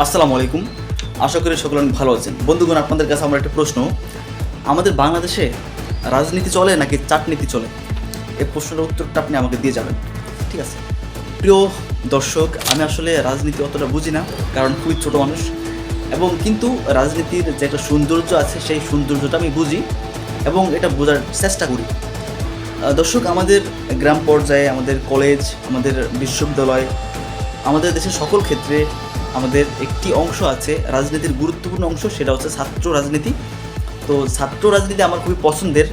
আসসালামু আলাইকুম। আশা করি সকলে অনেক ভালো আছেন। বন্ধুগণ, আপনাদের কাছে আমার একটা প্রশ্ন, আমাদের বাংলাদেশে রাজনীতি চলে নাকি চাটনীতি চলে? এই প্রশ্নের উত্তরটা আপনি আমাকে দিয়ে যাবেন, ঠিক আছে? প্রিয় দর্শক, আমি আসলে রাজনীতি অতটা বুঝি না, কারণ খুবই ছোটো মানুষ, এবং কিন্তু রাজনীতির যে একটা সৌন্দর্য আছে সেই সৌন্দর্যটা আমি বুঝি এবং এটা বোঝার চেষ্টা করি। দর্শক, আমাদের গ্রাম পর্যায়ে, আমাদের কলেজ, আমাদের বিশ্ববিদ্যালয়, আমাদের দেশের সকল ক্ষেত্রে আমাদের একটি অংশ আছে রাজনীতির গুরুত্বপূর্ণ অংশ, সেটা হচ্ছে ছাত্র রাজনীতি। তো ছাত্র রাজনীতি আমার খুবই পছন্দের,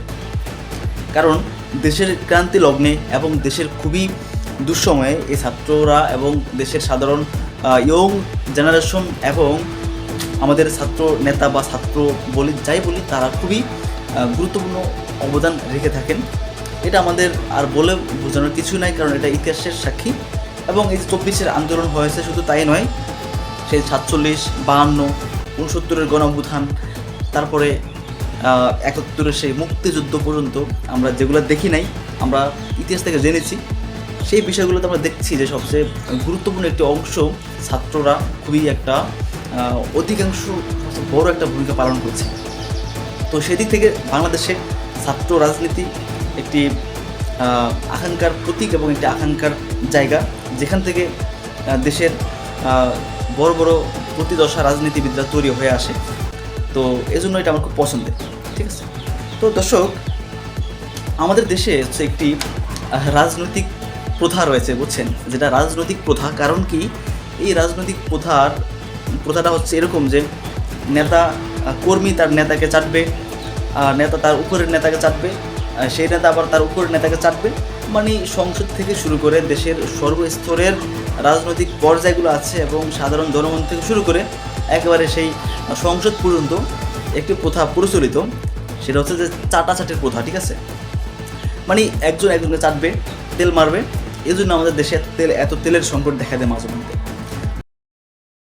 কারণ দেশের ক্রান্তি লগ্নে এবং দেশের খুবই দুঃসময়ে এই ছাত্ররা এবং দেশের সাধারণ ইয়ং জেনারেশন এবং আমাদের ছাত্র নেতা বা ছাত্র যাই বলি, তারা খুবই গুরুত্বপূর্ণ অবদান রেখে থাকেন। এটা আমাদের আর বলে বোঝানোর কিছু নাই, কারণ এটা ইতিহাসের সাক্ষী। এবং এই যে 24-এর আন্দোলন হয়েছে, শুধু তাই নয়, সেই 47, 52, 69-এর গণঅভ্যুত্থান, তারপরে 71-এর সেই মুক্তিযুদ্ধ পর্যন্ত আমরা যেগুলো দেখি নাই, আমরা ইতিহাস থেকে জেনেছি, সেই বিষয়গুলোতে আমরা দেখছি যে সবচেয়ে গুরুত্বপূর্ণ একটি অংশ ছাত্ররা খুবই একটা অধিকাংশ বড় একটা ভূমিকা পালন করছে। তো সেদিক থেকে বাংলাদেশে ছাত্র রাজনীতি একটি আকাঙ্ক্ষার প্রতীক এবং একটি আকাঙ্ক্ষার জায়গা, যেখান থেকে দেশের বড় বড় প্রতিদশা রাজনীতিবিদরা তৈরি হয়ে আসে। তো এজন্য এটা আমার খুব পছন্দের, ঠিক আছে? তো দর্শক, আমাদের দেশে হচ্ছে একটি রাজনৈতিক প্রথা রয়েছে, বুঝছেন, যেটা রাজনৈতিক প্রথা। কারণ কি, এই রাজনৈতিক প্রথাটা হচ্ছে এরকম যে নেতা কর্মী তার নেতাকে চাটবে, নেতা তার উপরের নেতাকে চাটবে, সেই নেতা আবার তার উপরের নেতাকে চাটবে। মানে সংসদ থেকে শুরু করে দেশের সর্বস্তরের রাজনৈতিক পর্যায়গুলো আছে এবং সাধারণ জনগণ থেকে শুরু করে একেবারে সেই সংসদ পর্যন্ত একটি প্রথা প্রচলিত, সেটা হচ্ছে যে চাটাচাটির প্রথা, ঠিক আছে? মানে একজন একজনকে চাটবে, তেল মারবে। এই জন্য আমাদের দেশে এত তেলের সংকট দেখা দেয় মাঝে মধ্যে।